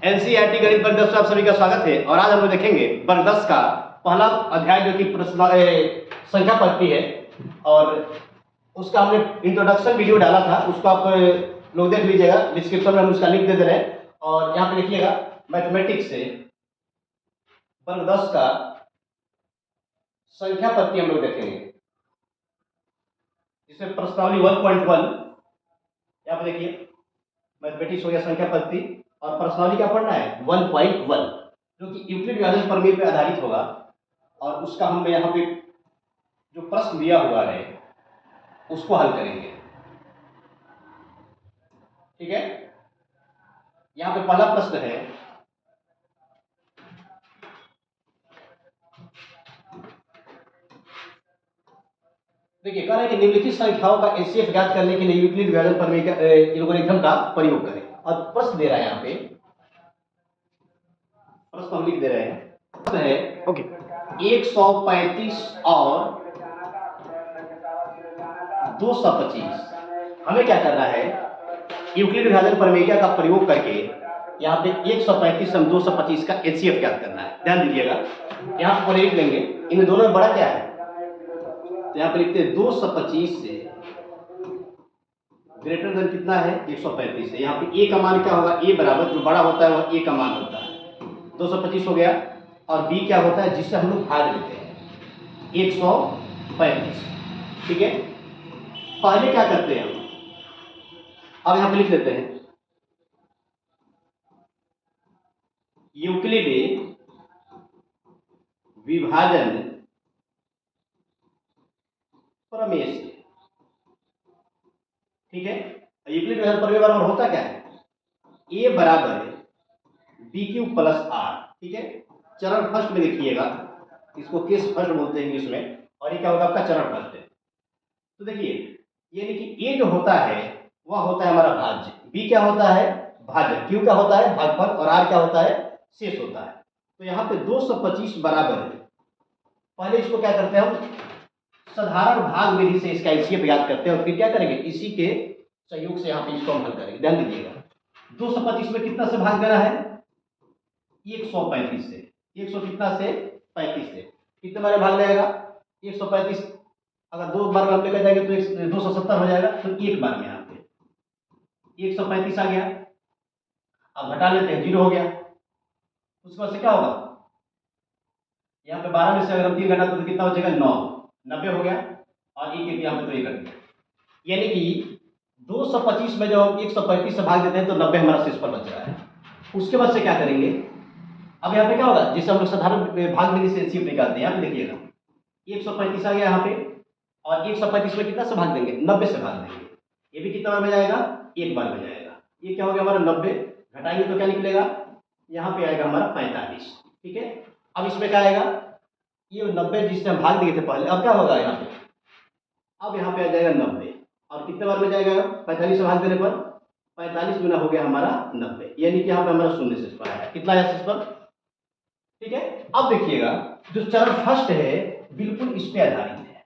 NCERT गणित वर्ग 10 में आप सभी का स्वागत है। और आज हम लोग देखेंगे वर्ग 10 का पहला अध्याय जो कि संख्या पद्धति है। और उसका हमने इंट्रोडक्शन वीडियो डाला था, उसको आप लोग देख लीजिएगा। डिस्क्रिप्शन में हम उसका लिंक दे दे रहे हैं। और यहाँ पे देखिएगा मैथमेटिक्स से वर्ग 10 का संख्या पद्धति हम लोग देखेंगे, जिसमें प्रश्नावली 1.1 यहाँ पे देखिए मैथमेटिक्स हो गया संख्या पद्धति, और प्रश्नावली क्या पढ़ना है 1.1 जो कि यूक्लिड विभाजन प्रमेय पे आधारित होगा। और उसका हम यहाँ पे जो प्रश्न दिया हुआ है उसको हल करेंगे। ठीक है, यहाँ पे पहला प्रश्न है, देखिए कह रहा है कि निम्नलिखित संख्याओं का एचसीएफ ज्ञात करने के लिए यूक्लिड विभाजन प्रमेय का एल्गोरिथम का प्रयोग करें। और प्रश्न दे रहा है, यहाँ पे प्रश्न हम लिख दे रहे हैं। प्रश्न है ओके 135 और 225। हमें क्या करना है, यूक्लिड विभाजन प्रमेय का प्रयोग करके यहाँ पे 135 और 225 का एचसीएफ ज्ञात करना है। ध्यान दीजिएगा, यहाँ पर लिख लेंगे इन दोनों में बड़ा क्या है, तो यहाँ पे लिखते हैं 225 से ग्रेटर देन कितना है 135 से। यहाँ पे ए का मान क्या होगा, ए बराबर जो बड़ा होता है वह ए का मान होता है 225 हो गया। और बी क्या होता है जिससे हम लोग भाग लेते हैं 135। ठीक है, पहले क्या करते हैं हम, अब यहाँ पे लिख लेते हैं यूक्लिड विभाजन प्रमेय से। ठीक है, यूक्लिड विभाजन प्रमेय बराबर होता क्या है, ए बराबर बी क्यू प्लस आर। ठीक है, चरण फर्स्ट में देखिएगा, इसको केस फर्स्ट बोलते हैं इंग्लिश में, और ये क्या होगा आपका चरण फर्स्ट है। तो देखिए ये कि ए जो होता है वह होता है हमारा भाज्य, बी क्या होता है भाजक, क्यू क्या होता है भागफल, और आर क्या होता है शेष होता है। तो यहाँ पे 225 बराबर है, पहले इसको क्या करते हैं हम साधारण भाग विधि से इसका एचसीएफ ज्ञात करते हैं, और फिर क्या करेंगे इसी के सहयोग से यहाँ पे इसको हम हल करेंगे। ध्यान दीजिएगा 225 में कितना से भाग देना है 135 से, 100 कितना से 35 से, कितने बार भाग जाएगा 135। अगर दो बार में हम लेकर जाएंगे तो 270 हो जाएगा, तो एक बार में यहाँ पे 135 आ गया। अब घटा लेते हैं 0 हो गया। उसके बाद से क्या होगा, यहाँ पे 12 में से अगर हम 3 घटाते तो कितना हो जाएगा 9, 90 हो गया। और एक यहाँ पे तो ये कर दिया, यानी कि 225 में जब हम 135 से भाग देते हैं तो 90 हमारा शेष पर बच रहा है। उसके बाद से क्या करेंगे, अब यहाँ पे क्या होगा, जिससे हम लोग साधारण भाग विधि से एचसीएफ निकालते हैं। यहाँ पे देखिएगा 135 आ गया यहाँ पे, और 135 में कितना से भाग देंगे 90 से भाग देंगे। ये भी कितना बार में जाएगा, एक बार में जाएगा। ये क्या हो गया हमारा 90, घटाएंगे तो क्या निकलेगा, यहाँ पे आएगा हमारा 45। ठीक है, अब इसमें क्या आएगा, ये 90 जिससे हम भाग दिए थे पहले, अब क्या होगा यहाँ पे, अब यहाँ पे आ जाएगा 90, और कितने बार में जाएगा 45 से भाग देने पर 45 गुना हो गया हमारा 90, यानी कि यहाँ पे हमारा शून्य शेष पर आया। कितना है शेष पर। ठीक है, अब देखिएगा जो चरण फर्स्ट है बिल्कुल इस पे आधारित है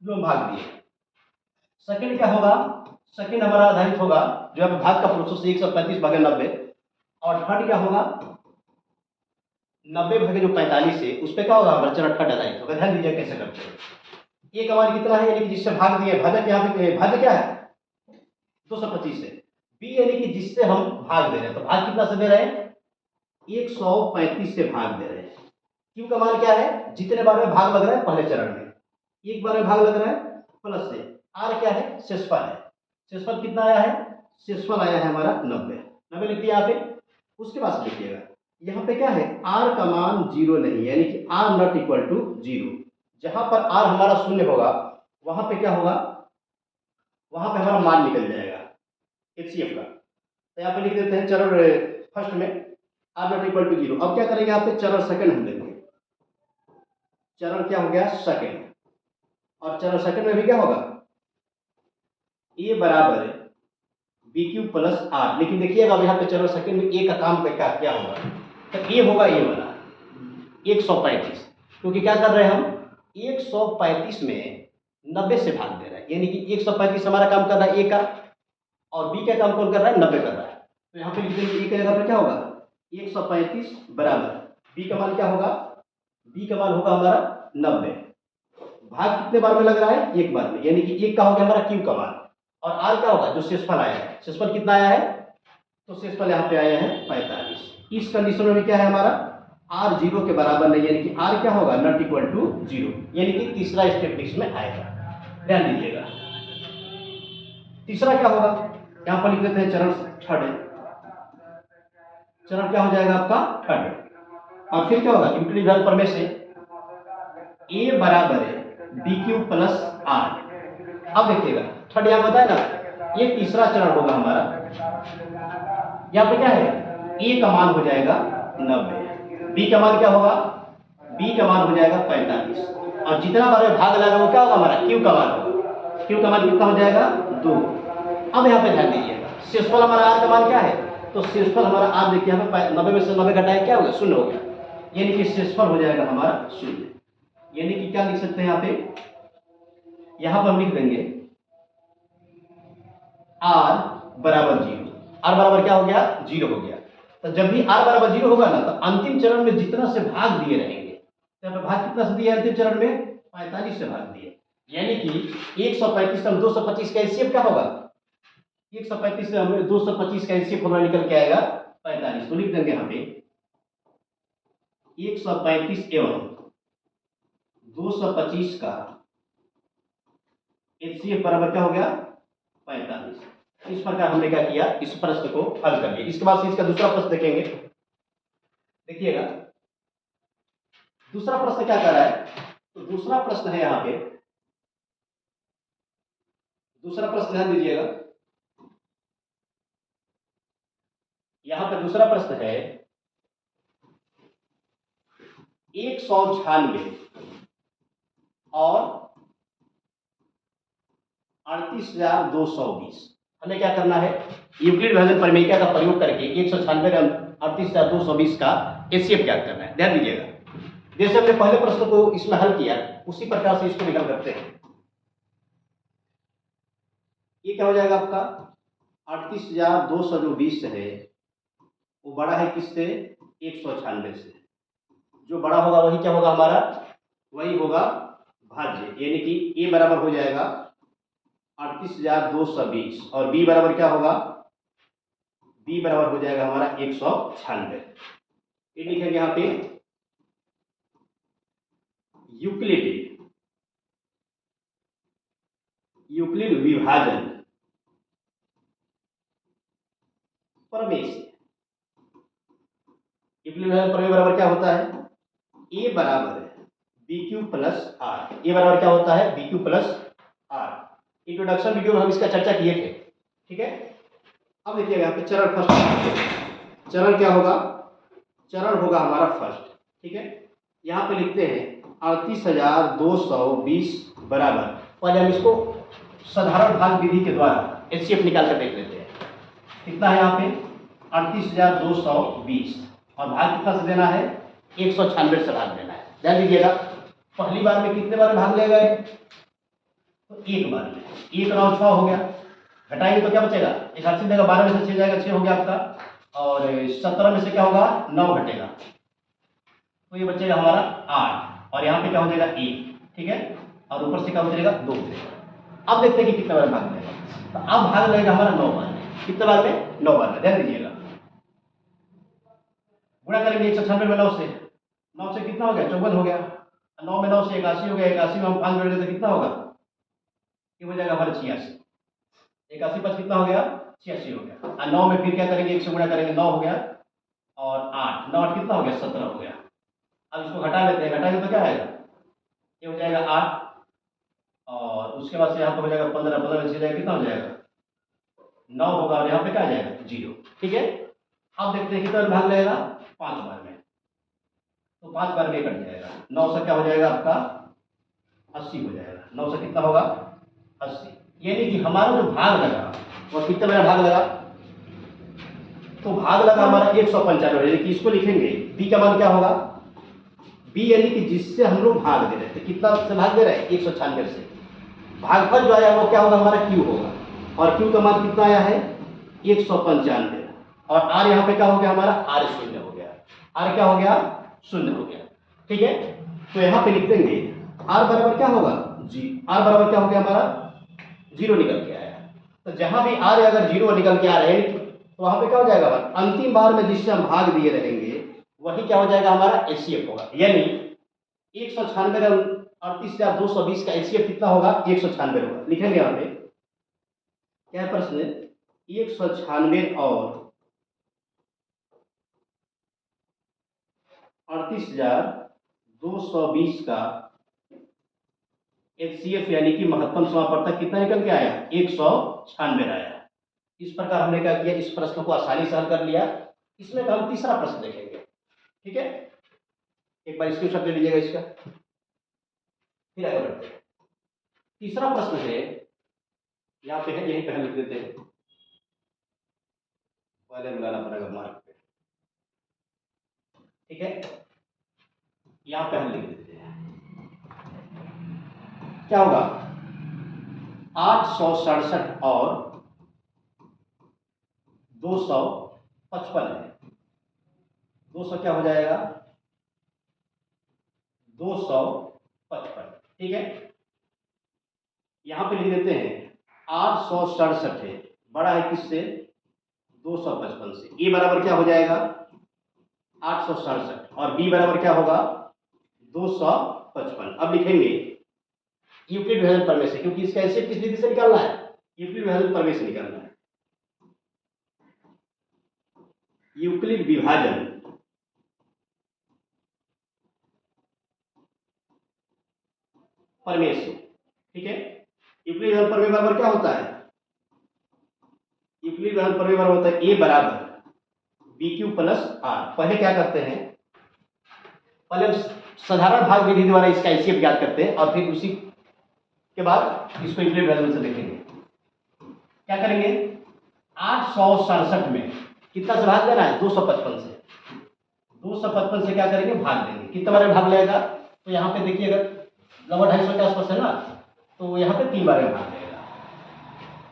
जो हम भाग दिए। सेकंड क्या होगा, सेकंड हमारा आधारित होगा जो यहाँ पे भाग का प्रोसेस 135 भागे 90, और थर्ड क्या होगा 90 भागे जो 45 है उस पर क्या होगा हमारा चरण थर्ड आधारित होगा। ध्यान दीजिए कैसे करते हैं। ए का मान कितना है, यानी कि जिससे भाग दिए, भाजक यहाँ पे भाजक क्या है 225 है। बी यानी कि जिससे हम भाग दे रहे हैं, तो भाग कितना से दे रहे हैं 135 से भाग दे रहे हैं। क्यू का मान क्या है, जितने बार में भाग लग रहा है पहले चरण में, एक बार में भाग लग रहा है प्लस से। आर क्या है शेषफल है, शेषफल कितना आया है, शेषफल आया है हमारा 90 लिख दिया यहाँ पे। उसके बाद लिखिएगा यहाँ पे क्या है, आर का मान 0 नहीं, यानी कि आर नॉट इक्वल टू 0। जहां पर आर हमारा शून्य होगा वहां पे क्या होगा, वहां पे हमारा मान निकल जाएगा एचसीएफ का। तो यहाँ पे लिख देते हैं चरण फर्स्ट में आर नॉट इक्वल टू 0। अब क्या करेंगे यहाँ पे चरण सेकंड हम लेंगे, चरण क्या हो गया सेकंड, और चरण सेकंड में भी क्या होगा ए बराबर बी क्यू प्लस आर। लेकिन देखिएगा अब यहाँ पे चरण सेकंड में ए का काम क्या होगा, तो ए होगा ए वाला 135, क्योंकि क्या कर रहे हैं हम 135 में 90 से भाग दे रहे हैं, यानी कि 135 हमारा काम कर रहा है ए का, और बी का काम कौन कर रहा है 90 कर रहा है। तो यहाँ पे लिख देंगे ए की जगह पर क्या होगा 135 बराबर बी का मान क्या होगा, बी का मान होगा हमारा 90। भाग कितने बार में लग रहा है, एक बार में, यानी कि एक का हो गया हमारा क्यू का मान, और आर क्या होगा, जो शेषफल आया है, शेषफल कितना आया है, तो शेषफल यहाँ पे आया है 45। इस कंडीशन में क्या है हमारा, आर 0 के बराबर नहीं, यानी कि आर क्या होगा, नॉट इक्वल टू 0, यानी कि तीसरा स्टेप में आएगा। ध्यान दीजिएगा तीसरा क्या होगा, यहाँ पर लिख लेते हैं चरण थर्ड, चरण क्या हो जाएगा आपका थर्ड, और फिर क्या होगा, यूक्लिड विभाजन प्रमेय से ए बराबर है बी क्यू प्लस आर। अब देखिएगा थर्ड यहाँ बताया ना, ये तीसरा चरण होगा हमारा, यहाँ पे क्या है, ए का मान हो जाएगा 90, बी का मान क्या होगा, बी का मान हो जाएगा 45, और जितना बार में भाग लगा वो क्या होगा हमारा, क्यू का मान होगा, क्यू का मान कितना हो जाएगा 2। अब यहाँ पे ध्यान दीजिएगा शेषफल हमारा आर का मान क्या है, तो शेषफल हमारा आर देखिए यहाँ पे 90 में से 90 घटाए क्या हो गया, 0 हो गया, यानी कि शेषफल हो जाएगा हमारा 0। यानी कि क्या लिख सकते हैं यहाँ पे, यहाँ पर हम लिख देंगे आर बराबर 0, आर बराबर क्या हो गया, 0 हो गया। तो जब भी आर बराबर 0 होगा ना, तो अंतिम चरण में जितना से भाग दिए रहेंगे, तो यहाँ पे भाग कितना से दिया अंतिम चरण में, 45 से भाग दिए, यानी कि 135 से 225 का एलसीएम क्या होगा, 135 से हमें 225 का एलसीएम हमारा निकल के आएगा 45, तो लिख देंगे यहाँ पे 135 एवं 225 का एचसीएफ बराबर क्या हो गया 45। इस प्रकार हमने क्या किया, इस प्रश्न को हल कर लिया। इसके बाद से इसका दूसरा प्रश्न देखेंगे, देखिएगा दूसरा प्रश्न क्या कर रहा है, तो दूसरा प्रश्न है यहाँ पे, दूसरा प्रश्न ध्यान दीजिएगा, यहाँ पे दूसरा प्रश्न है 196 और 38,220। हमें क्या करना है, यूक्लिड विभाजन प्रमेय का प्रयोग करके 196 और 38,220 का एचसीएफ ज्ञात करना है। ध्यान दीजिएगा जैसे हमने पहले प्रश्न को इसमें हल किया उसी प्रकार से इसको भी हल करते हैं। ये क्या हो जाएगा आपका 38,220 है वो बड़ा है किससे, 196 से, जो बड़ा होगा वही क्या होगा हमारा, वही होगा भाज्य, यानी कि ए बराबर हो जाएगा 38,220 और बी बराबर क्या होगा, बी बराबर हो जाएगा हमारा 196। ये लिखेंगे यहाँ पे यूक्लिड विभाजन प्रमेय से, यूक्लिड विभाजन प्रमेय बराबर क्या होता है, ए बराबर B Q plus R, A बराबर क्या होता है B Q plus R. Introduction video में हम इसका चर्चा किए थे, ठीक है। अब देखिएगा यहाँ पे चरण फर्स्ट, चरण क्या होगा, चरण होगा हमारा फर्स्ट, ठीक है। यहाँ पे लिखते हैं 38,220 बराबर, पहले हम इसको साधारण भाग विधि के द्वारा एचसीएफ निकाल कर देख लेते हैं। कितना है यहाँ पे 38,220 और भाग कितना से देना है, 196 से भाग देना है। ध्यान दीजिएगा पहली बार में कितने बार भाग ले गए, तो एक बार में, 1 9 6 हो गया, घटाएंगे तो क्या बचेगा, 81 देगा, 12 में से 6 जाएगा, 6 हो गया आपका, और 17 में से क्या होगा 9 घटेगा, तो ये बचेगा हमारा 8, और यहाँ पे क्या हो जाएगा 1, ठीक है, और ऊपर से क्या बचेगा 2 बचेगा। अब देखते हैं कि कितना बार भाग लेगा, तो अब भाग लेगा हमारा 9 बार में, कितने बार में 9 बार में। ध्यान दीजिएगा गुणा करेंगे 196 में 9 से, 9 से कितना हो गया 54 हो गया, 9 में 9 से 81 हो गया, 81 में हम 5 जोड़ देते तो कितना होगा, ये हो जाएगा हमारा 86, 81 पर कितना हो गया 86 हो गया, और 9 में फिर क्या करेंगे 1 से गुणा करेंगे, 9 हो गया, और 8 9 8 कितना हो गया 17 हो गया। अब इसको घटा लेते हैं, घटाएंगे तो क्या आएगा, ये हो जाएगा 8, और उसके बाद से यहाँ पर हो जाएगा 15, 15 में से जाएगा कितना हो जाएगा 9 होगा, और यहाँ पे क्या आ जाएगा 0, ठीक है। अब देखते हैं कितना भाग लगेगा 5 बार में, तो 5 बार में कट जाएगा, 9 से क्या हो जाएगा आपका 80 हो जाएगा, 9 से कितना होगा 80, यानी कि हमारा जो भाग लगा वो कितने बार भाग लगा, तो भाग लगा हमारा 195, यानी कि इसको लिखेंगे बी का मान क्या होगा, बी यानी कि जिससे हम लोग भाग दे रहे थे, कितना से भाग दे रहे हैं 196 से, भागफल जो आया वो क्या होगा हमारा क्यू होगा, और क्यू का मान कितना आया है 195, और आर यहाँ पे क्या हो गया हमारा, आर शून्य हो गया, आर क्या हो गया, शून्य हो गया। ठीक है, तो यहाँ पे लिख देंगे आर बराबर क्या होगा जी, आर बराबर क्या हो गया हमारा, 0 निकल के आया। तो जहां भी आर अगर 0 निकल के आ रहे हैं तो वहां पे क्या हो जाएगा, अंतिम बार में जिससे हम भाग दिए रहेंगे वही क्या हो जाएगा हमारा एचसीएफ होगा। यानी 196 और 38,220 का एचसीएफ कितना होगा, 196 होगा। लिखेंगे यहाँ पे क्या है प्रश्न, 196 और 38,220 का एचसीएफ यानी कि महत्तम समापवर्तक कितना निकल के आया, 196 आया। इस प्रकार हमने क्या किया, इस प्रश्न को आसानी से हल कर लिया। इसमें हम तीसरा प्रश्न देखेंगे। ठीक है, एक बार स्क्रीनशॉट ले लीजिएगा इसका, फिर आगे बढ़ते हैं। तीसरा प्रश्न है, यहाँ पे है, यही पहले लिख देते हैं, पहले मिलाना पड़ेगा मार्क पे। ठीक है, यहाँ पे हम लिख देते हैं, क्या होगा, 867 और 255 है, 200 क्या हो जाएगा, 255। ठीक है, यहां पे लिख देते हैं 867 है, बड़ा है किससे, 255 से। ए बराबर क्या हो जाएगा 867 और बी बराबर क्या होगा 255। अब लिखेंगे यूक्लिड विभाजन प्रमेय से, क्योंकि इसका एचसीएफ किस विधि से निकालना है, यूक्लिड विभाजन प्रमेय से निकालना है। यूक्लिड विभाजन प्रमेय से। ठीक है, यूक्लिड विभाजन प्रमेय बराबर क्या होता है, यूक्लिड विभाजन प्रमेय बराबर होता है ए बराबर बी क्यू प्लस आर। पहले क्या करते हैं, पहले हम साधारण भाग विधि द्वारा इसका एचसीएफ ज्ञात करते हैं और फिर उसी के बाद इसको यूक्लिड विभाजन से देखेंगे। क्या करेंगे, 867 में कितना से भाग देना है, 255 से। 255 से क्या करेंगे, भाग देंगे। कितने बार में भाग लेगा, तो यहाँ पे देखिए अगर लगभग 250 के आसपास है ना, तो यहाँ पे 3 बार में भाग लेगा।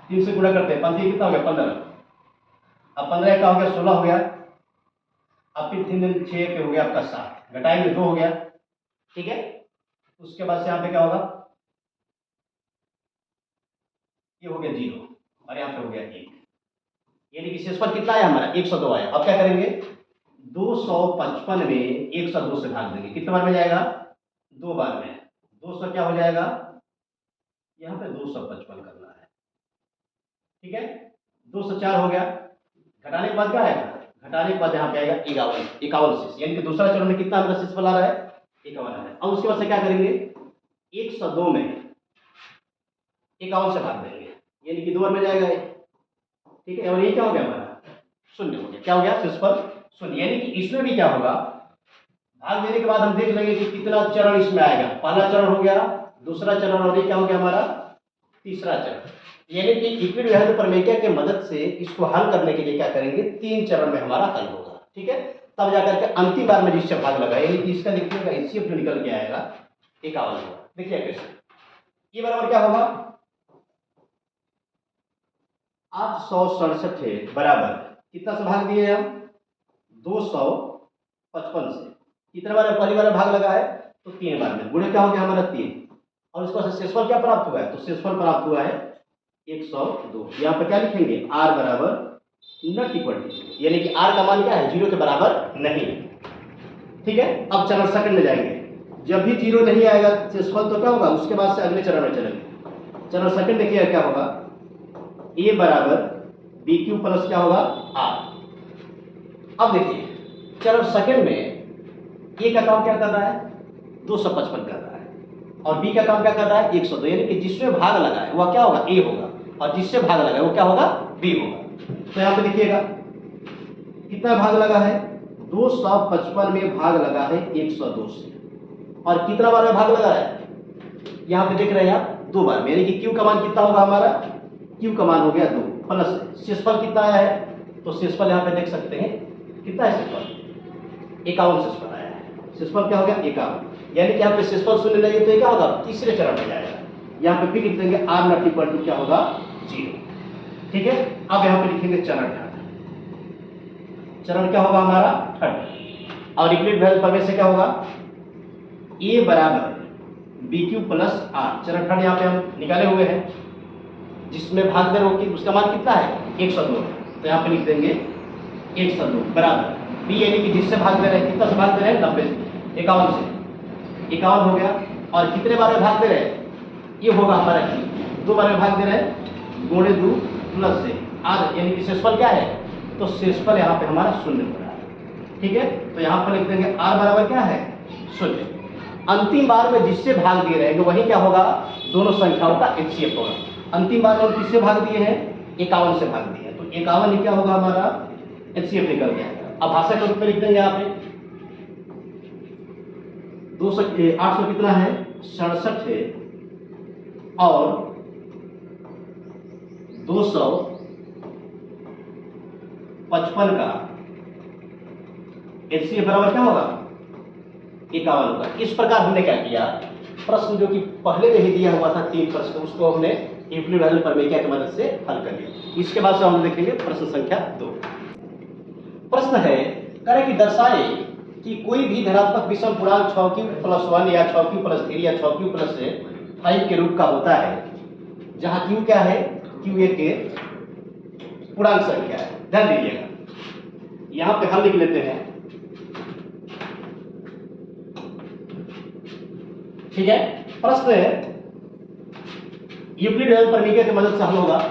3 से गुणा करते हैं, 5 कितना हो गया 15। अब 15 का हो गया 16 हो गया, अब फिर 3 दिन 6 पे हो गया आपका 7, घटाएंगे 2 हो गया। ठीक है, उसके बाद से यहाँ पे क्या होगा, ये हो गया 0 और यहाँ पे हो गया 1, यानी कि शेषफल कितना आया हमारा 102 आया। अब क्या करेंगे, 255 में 102 से भाग देंगे। कितने बार में जाएगा, 2 बार में। 200 क्या हो जाएगा, यहाँ पे 255 करना है। ठीक है, 204 हो गया, घटाने के बाद क्या आएगा, घटाने के बाद यहाँ पे आएगा 51 शेष, यानी कि दूसरा चरण में कितना हमारा शेषफल आ रहा है, 51 आ रहा है। अब उसके बाद से क्या करेंगे, 102 में 51 से भाग देंगे, यानी कि 2 बार में जाएगा। ठीक है, और ये क्या हो गया हमारा, शून्य हो गया। क्या हो गया, शेषफल शून्य। यानी कि इसमें भी क्या होगा, भाग देने के बाद हम देख लेंगे कि कितना चरण इसमें आएगा। पहला चरण हो गया, दूसरा चरण, और ये क्या हो गया हमारा तीसरा चरण। यानी कि यूक्लिड विभाजन प्रमेय के मदद से इसको हल करने के लिए क्या करेंगे, 3 चरण में हमारा हल होगा। ठीक है, तब जाकर के अंतिम बार में जिससे भाग लगा, यानी कि इसका देखिएगा एचसीएफ जो निकल के आएगा 51 होगा। देखिए कैसे, ये बराबर क्या होगा, 867 है बराबर कितना से भाग दिए हम, 255 से। कितने बार पहली बार भाग लगा है, तो 3 बार में, गुणे क्या हो गया हमारा 3, और इसको शेषफल क्या प्राप्त हुआ है, तो शेषफल प्राप्त हुआ है 102। यहाँ पे क्या लिखेंगे, आर बराबर नॉट इक्वल टू 0, यानी कि आर का मान क्या है, 0 के बराबर नहीं। ठीक है, अब चरण सेकंड में जाएंगे। जब भी 0 नहीं आएगा शेषफल तो क्या होगा, उसके बाद से अगले चरण में चलेंगे। चरण सेकंड देखिए क्या होगा, ए बराबर बी क्यू प्लस क्या होगा आर। अब देखिए चरण सेकंड में ए का काम क्या कर रहा है, 255 कर रहा है, और बी का काम क्या कर रहा है, 102। यानी कि जिसमें भाग लगा है वह क्या होगा, ए होगा, और जिससे भाग लगा है वो क्या होगा, बी होगा। तो यहाँ पे देखिएगा कितना भाग लगा है, 255 में भाग लगा है 102 से, और कितना बार में भाग लगा है, यहाँ पे देख रहे हैं आप 2 बार में। यानी कि क्यू का मान कितना होगा हमारा, क्यू का मान हो गया 2 प्लस शेषफल कितना आया है, तो शेषफल यहाँ पे देख सकते हैं कितना है, शेषफल 51 शेषफल आया है। शेषफल क्या हो गया 51, यानी कि यहाँ पे शेषफल शून्य नहीं है तो क्या होगा, तीसरे चरण में जाएगा। यहाँ पे फिर लिख देंगे आर नॉट इक्वल टू क्या होगा 0। ठीक है, अब यहाँ पे लिखेंगे चरण ढाल। चरण क्या होगा हमारा थर्ड। और यूक्लिड प्रमेय से क्या होगा, ए बराबर बी क्यू प्लस आर, चरण थर्ड यहाँ पे हम निकाले हुए हैं, जिसमें भाग दे रहे हो कि उसका मान कितना है 102 है, तो यहाँ पे लिख देंगे 102 बराबर बी, यानी कि जिससे भाग दे रहे हैं, कितना से भाग दे रहे हैं 90 से, 51 से, 51 हो गया। और कितने बार में भाग दे रहे हैं, ये होगा हमारा की 2 बार में भाग दे रहे हैं, गुणे 2 प्लस से आर, यानी कि शेषफल क्या है, तो शेषफल यहाँ पे हमारा 0 हो रहा है। ठीक है, तो यहाँ पर लिख देंगे आर बराबर क्या है 0। अंतिम बार में जिससे भाग दिए रहेंगे वही क्या होगा, दोनों संख्याओं का HCF होगा। अंतिम बार में किससे भाग दिए हैं, 51 से भाग दिए हैं, तो 51 ही क्या होगा हमारा HCF निकल गया। अब भाषा के रूप में लिख देंगे यहाँ पे 800 कितना है 67 है, और 255 का HCF बराबर क्या होगा 51 होगा। इस प्रकार हमने क्या किया, प्रश्न जो कि पहले में ही दिया हुआ था 3 प्रश्न, उसको हमने यूक्लिड प्रमेय की मदद से हल कर लिया। इसके बाद से हम देखेंगे प्रश्न संख्या 2। प्रश्न है, करें कि दर्शाए कि कोई भी धनात्मक विषम पूर्णांक 6q+1 या 6q+3 या 6q+5 के रूप का होता है, जहां q क्या है, q एक पूर्णांक संख्या है। ध्यान दीजिएगा, यहां पे हम लिख लेते हैं, ठीक है। प्रश्न है यूक्लिड प्रमेय की मदद से हल होगा,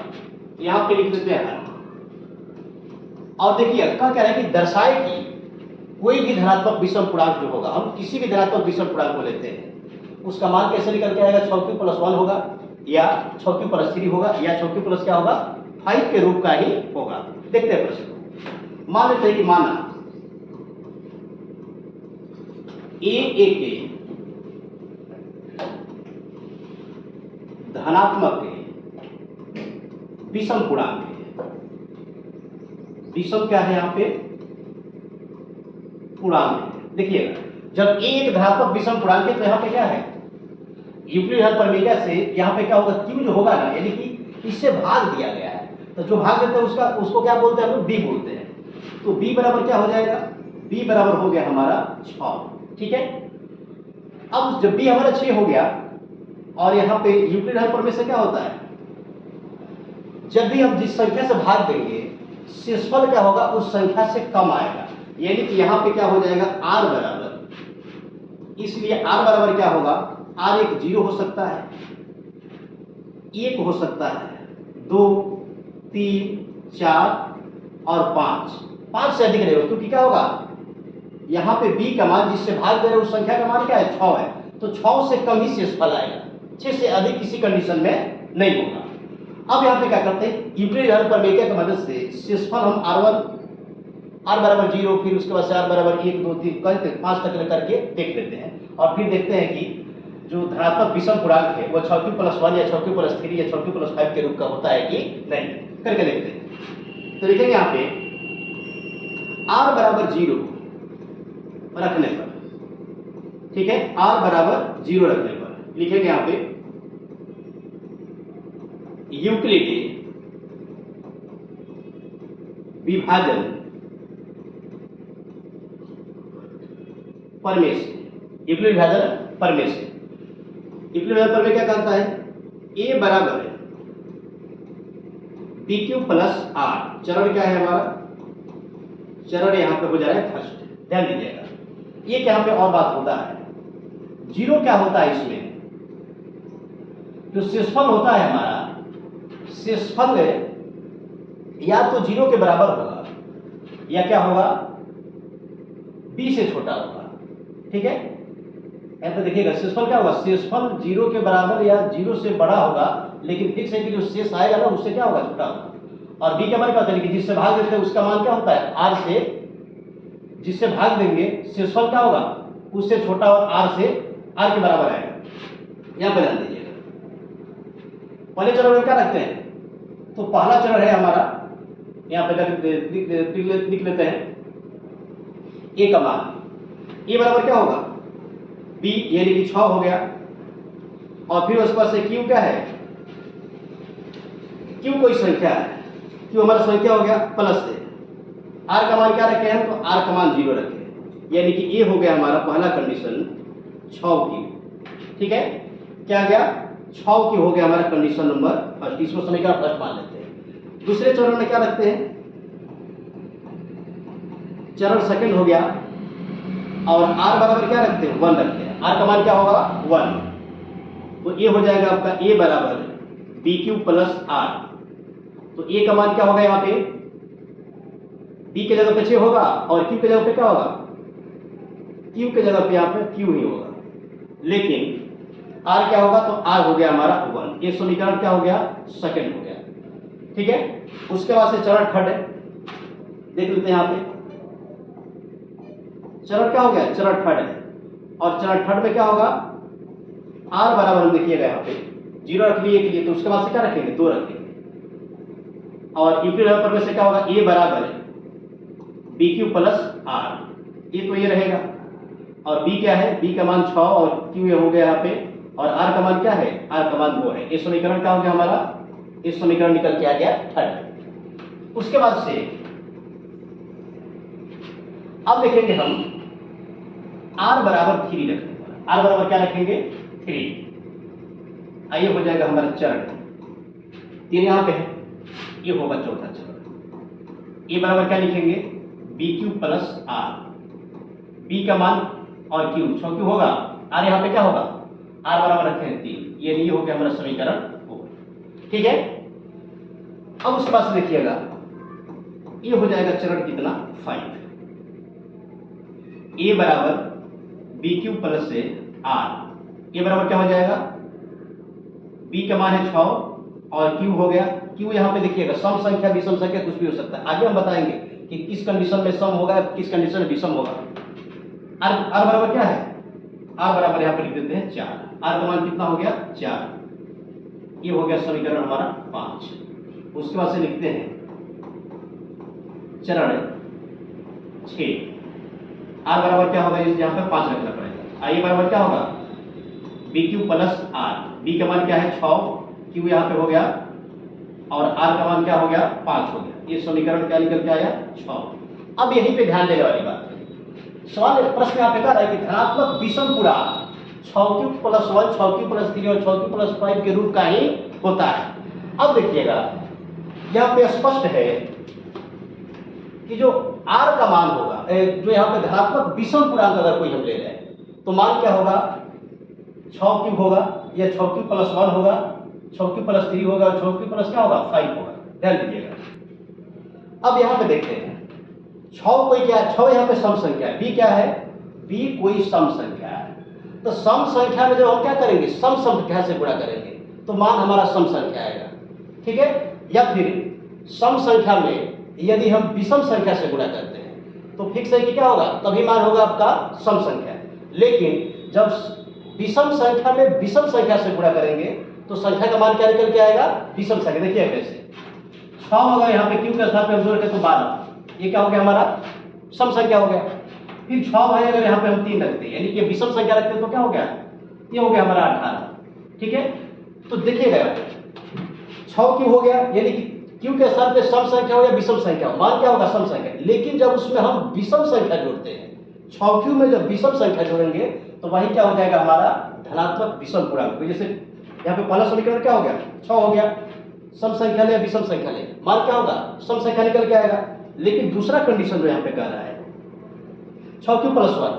यहां पे लिख देते हैं। और देखिए क्या कह रहा है कि दर्शाए कि कोई भी धनात्मक विषम पूर्णांक जो होगा, हम किसी भी धनात्मक विषम पूर्णांक को लेते हैं, उसका मान कैसे निकल के आएगा, 6q+1 होगा या 6q+3 होगा या 6q+ क्या होगा 5 के रूप का ही होगा। देखते हैं प्रश्न को। मान लेते हैं कि माना a के धनात्मक विषम पूर्णांक है, विषम क्या है यहाँ पे पूर्णांक है। देखिएगा, जब a एक धनात्मक विषम पूर्णांक है तो यहाँ पे क्या है, यूक्लिड प्रमेय से यहाँ पे क्या होगा, q जो होगा ना, यानी कि इससे भाग दिया गया है, तो जो भाग देते हैं उसको क्या बोलते हैं, हम लोग b बोलते हैं। तो b बराबर क्या हो जाएगा, b बराबर हो गया हमारा 6। ठीक है, अब जब b हमारा 6 हो गया, और यहाँ पे यूक्लिड प्रमेय से क्या होता है, जब भी हम जिस संख्या से भाग देंगे शेषफल क्या होगा उस संख्या से कम आएगा, यानी कि यहाँ पे क्या हो जाएगा r बराबर, इसलिए r बराबर क्या होगा, r एक 0 हो सकता है, 1 हो सकता है, 2, 3, 4 और 5 से अधिक नहीं होगा, क्योंकि क्या होगा यहाँ पे b का मान जिससे भाग दे रहे उस संख्या का मान क्या है 6 है, तो 6 से कम ही शेषफल आएगा, 6 से अधिक किसी कंडीशन में नहीं होगा। अब यहाँ पे क्या करते हैं, यूक्लिड प्रमेय की मदद से शेषफल हम r बराबर 0, फिर उसके बाद से r बराबर 1, 2, 3 5 तक करके देख लेते हैं, और फिर देखते हैं कि जो धनात्मक विषम पूर्णांक है वो 6q+1 या 6q+3 या 6q+5 के रूप का होता है कि नहीं, करके देखते हैं। तो देखेंगे यहाँ पे r बराबर 0 रखने पर, ठीक है, r बराबर 0 रखने पर लिखेंगे यहाँ पे यूक्लिड विभाजन प्रमेय से, यूक्लिड विभाजन प्रमेय से, यूक्लिड विभाजन प्रमेय क्या कहता है, a बराबर bq+r, चरण क्या है हमारा, चरण यहाँ पे हो जा रहा है फर्स्ट। ध्यान दीजिएगा, ये क्या पे और बात होता है, 0 क्या होता है इसमें, जो शेषफल होता है हमारा, शेषफल या तो 0 के बराबर होगा या क्या होगा b से छोटा होगा। ठीक है, यहाँ पे देखिएगा शेषफल क्या होगा, शेषफल 0 के बराबर या 0 से बड़ा होगा, लेकिन फिक्स है कि जो शेष आएगा ना उससे क्या होगा छोटा होगा। और b के बारे में क्या होता है कि जिससे भाग देते हैं उसका मान क्या होता है r से, जिससे भाग देंगे शेषफल क्या होगा उससे छोटा और r के बराबर आएगा। यहाँ पर ध्यान दीजिएगा, पहले चरण में क्या रखते हैं, तो पहला चरण है हमारा, यहाँ पे लिख लेते हैं a का मान, a बराबर क्या होगा b, यानी कि 6 हो गया, और फिर उसके बाद से q क्या है, q कोई संख्या है, q हमारा संख्या हो गया प्लस है, आर का मान क्या रखे हैं, तो आर का मान 0 रखे हैं, यानी कि ये हो गया हमारा पहला कंडीशन 6 की। ठीक है, क्या गया 6 की हो गया हमारा कंडीशन नंबर फर्स्ट, इसको समीकरण फर्स्ट मान लेते हैं। दूसरे चरण में क्या रखते हैं, चरण सेकंड हो गया, और आर बराबर क्या रखते हैं 1 रखते हैं। आर का मान क्या होगा 1, तो ये हो जाएगा आपका ए बराबर बी क्यू प्लस आर। तो ए का मान क्या होगा, यहाँ पे बी के जगह पे 6 होगा और क्यू के जगह पे क्या होगा, क्यू के जगह पे यहाँ पे क्यू ही होगा, लेकिन आर क्या होगा, तो आर हो गया हमारा 1। ये समीकरण क्या हो गया, सेकंड हो गया। ठीक है, उसके बाद से चरण थर्ड है, देख लेते हैं यहाँ पे चरण क्या हो गया, चरण थर्ड है, और चरण थर्ड में क्या होगा, आर बराबर हम देखिएगा यहाँ पे 0 रख लिए के लिए, तो उसके बाद से क्या रखेंगे 2 रखेंगे, और इंटीग्रल पर में से क्या होगा, ए बराबर बी क्यू प्लस आर, ये तो ये रहेगा, और बी क्या है, बी का मान 6 और क्यू ये हो गया यहाँ पे, और आर का मान क्या है, आर का मान 2 है। ये समीकरण क्या हो गया हमारा, इस समीकरण निकल के आ गया थर्ड। उसके बाद से अब देखेंगे हम आर बराबर 3 रखेंगे, आर बराबर क्या रखेंगे 3। आइए हो जाएगा हमारा चरण 3 यहाँ पे है, ये होगा चौथा चरण। ये बराबर क्या लिखेंगे, B Q plus R, B का मान और क्यू 6 क्यू होगा, आर यहाँ पे क्या होगा, आर बराबर रखे हैं 3, ये नहीं हो गया हमारा समीकरण 4। ठीक है, अब उसके बाद से देखिएगा ये हो जाएगा चरण कितना 5। ए बराबर बी क्यू प्लस से आर, ये बराबर क्या हो जाएगा, बी का मान है 6 और क्यू हो गया, क्यू यहाँ पे देखिएगा सम संख्या विषम संख्या कुछ भी हो सकता है, आगे हम बताएंगे कि किस कंडीशन में सम होगा किस कंडीशन में विषम होगा। आर बराबर क्या है, आर बराबर यहाँ पे लिख देते हैं 4, आर का मान कितना हो गया 4, ये हो गया समीकरण हमारा 5। उसके बाद से लिखते हैं चरण 6, आर बराबर क्या होगा, इस यहाँ पे 5 रखना पड़ेगा। आई बराबर क्या होगा, B Q plus R, B का मान क्या है 6, क्यू यहाँ पे हो गया, और आर का मान क्या हो गया 5 हो गया। ये समीकरण क्या निकल के आया 6। अब यहीं पे ध्यान देने वाली बात है, सवाल प्रश्न यहाँ पे कह रहा है कि धनात्मक विषम पूर्णांक 6q प्लस 1, 6q प्लस 3 और 6q प्लस 5 के रूप का ही होता है। अब देखिएगा यहाँ पे स्पष्ट है कि जो आर का मान होगा, जो यहाँ पे धनात्मक विषम पूर्णांक अगर कोई हम ले रहे हैं तो मान क्या होगा 6q होगा, या 6q प्लस 1 होगा, 6q प्लस 3 होगा, 6q प्लस क्या होगा 5 होगा। ध्यान दीजिएगा, अब यहाँ पे देखते हैं 6 कोई क्या है, 6 यहाँ पे सम संख्या है, बी क्या है, बी कोई सम संख्या है, तो सम संख्या में जब हम क्या करेंगे सम संख्या से गुणा करेंगे तो मान हमारा सम संख्या आएगा। ठीक है, या फिर सम संख्या में यदि हम विषम संख्या से गुणा करते हैं तो फिक्स है कि क्या होगा, तभी मान होगा आपका सम संख्या। लेकिन जब विषम संख्या में विषम संख्या से गुणा करेंगे तो संख्या का मान क्या निकल के आएगा, विषम संख्या। देखिए कैसे 6 होगा, यहाँ पे क्यू के साथ में जोड़ के तो 12, ये क्या हो गया हमारा सम संख्या हो गया। फिर 6 है, अगर यहाँ पे हम 3 रखते हैं यानी कि विषम संख्या रखते हैं तो क्या हो गया, ये हो गया हमारा 18। ठीक है, तो देखिएगा 6 क्यू हो गया, यानी कि क्यू के स्थान पे सम संख्या हो या विषम संख्या हो, मान क्या होगा सम संख्या। लेकिन जब उसमें हम विषम संख्या जोड़ते हैं 6q में जब विषम संख्या जोड़ेंगे तो वही क्या हो जाएगा हमारा धनात्मक विषम पूर्णांक। जैसे यहाँ पे पहला समीकरण क्या हो गया 6 हो गया, सम संख्या ले विषम संख्या ले, मान क्या होगा सम संख्या निकल के आएगा। लेकिन दूसरा कंडीशन जो यहाँ पे कह रहा है 6q प्लस 1,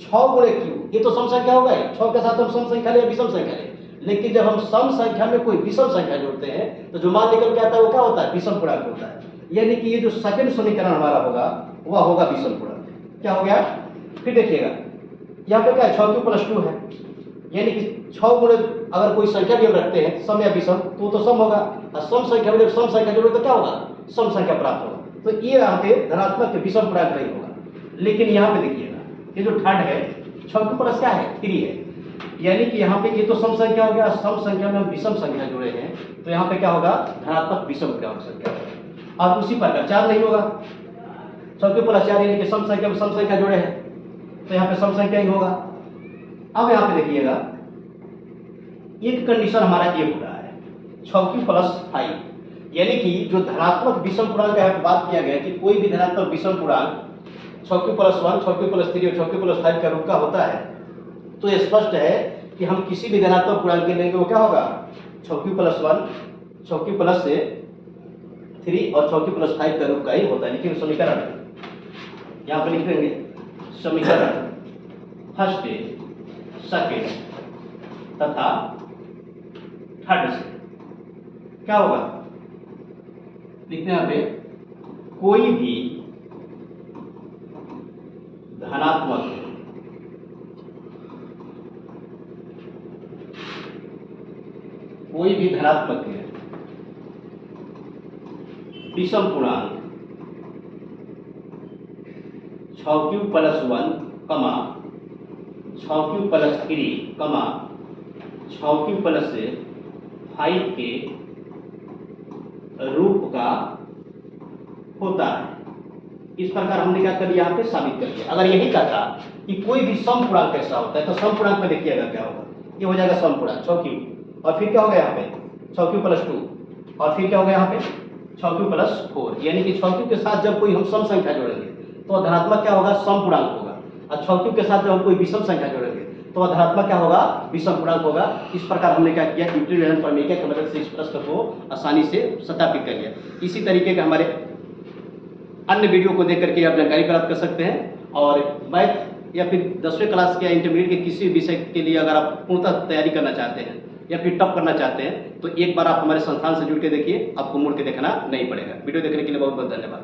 6 गुणे क्यू, ये तो सम संख्या होगा, 6 के साथ हम सम संख्या ले विषम संख्या ले, लेकिन जब हम सम संख्या में कोई विषम संख्या जोड़ते हैं तो जो मान निकल के आता है वो क्या होता है, विषम पूर्णांक होता है। यानी कि ये जो सेकंड समीकरण हमारा होगा वह होगा विषम पूर्णांक। क्या हो गया, फिर देखिएगा यहाँ पे क्या है 6q प्लस 2 है, यानी कि 6 गुणे अगर कोई संख्या भी हम रखते हैं सम या विषम तो सम होगा, और सम संख्या में जब सम संख्या जोड़े तो क्या होगा, सम संख्या प्राप्त होगा। तो ये यहाँ पे धनात्मक विषम पूर्णांक नहीं होगा। लेकिन यहाँ पे देखिएगा ये जो थर्ड है 6q प्लस क्या है 3 है, यानी कि यहाँ पे ये तो सम संख्या हो गया, सम संख्या में हम विषम संख्या जोड़े हैं तो यहाँ पे क्या होगा धनात्मक विषम पूर्णांक संख्या होगा। और उसी प्रकार 4 नहीं होगा, 6q प्लस 4 यानी कि सम संख्या में सम संख्या जोड़े हैं तो यहाँ पे सम संख्या ही होगा। अब यहाँ पे देखिएगा एक कंडीशन हमारा ये हो रहा है 6q प्लस 5, यानी कि जो धनात्मक विषम पूर्णांक का बात किया गया कि कोई भी धनात्मक विषम पूर्णांक 6q + 1, 6q + 3 और 6q + 5 का रूप का होता है, तो ये स्पष्ट है कि हम किसी भी धनात्मक पूर्णांक के लेंगे वो क्या होगा 6q + 1, 6q + 3 और 6q + 5 का रूप का ही होता है। लेकिन समीकरण यहाँ पर लिखेंगे समीकरण फर्स्ट, सेकेंड तथा थर्ड से क्या होगा, लिखते हैं यहाँ पे कोई भी धनात्मक विषम पूर्णांक 6q + 1, 6q + 3, 6q + 5 के रूप का होता है। इस प्रकार हमने क्या कर दिया, यहाँ पे साबित कर दिया। अगर यही कहता कि कोई भी सम पूर्णांक कैसा होता है तो सम पूर्णांक में देखिएगा क्या होगा, ये हो जाएगा सम पूर्णांक 6q और फिर क्या होगा यहाँ पे 6q + 2 और फिर क्या होगा यहाँ पे 6q + 4, यानी कि 6q के साथ जब कोई हम सम संख्या जोड़ेंगे तो धनात्मक क्या होगा सम पूर्णांक होगा, और 6q के साथ जब हम कोई विषम संख्या जोड़ेंगे तो धनात्मक क्या होगा विषम पूर्णांक होगा। इस प्रकार हमने क्या किया, यूक्लिडियन प्रमेय की मदद से इस प्रश्न को आसानी से सत्यापित कर लिया। इसी तरीके का हमारे अन्य वीडियो को देख करके आप जानकारी प्राप्त कर सकते हैं। और मैथ या फिर 10वीं क्लास के या इंटरमीडिएट के किसी विषय के लिए अगर आप पूर्णतः तैयारी करना चाहते हैं या फिर टॉप करना चाहते हैं तो एक बार आप हमारे संस्थान से जुड़ के देखिए, आपको मुड़ के देखना नहीं पड़ेगा। वीडियो देखने के लिए बहुत बहुत धन्यवाद।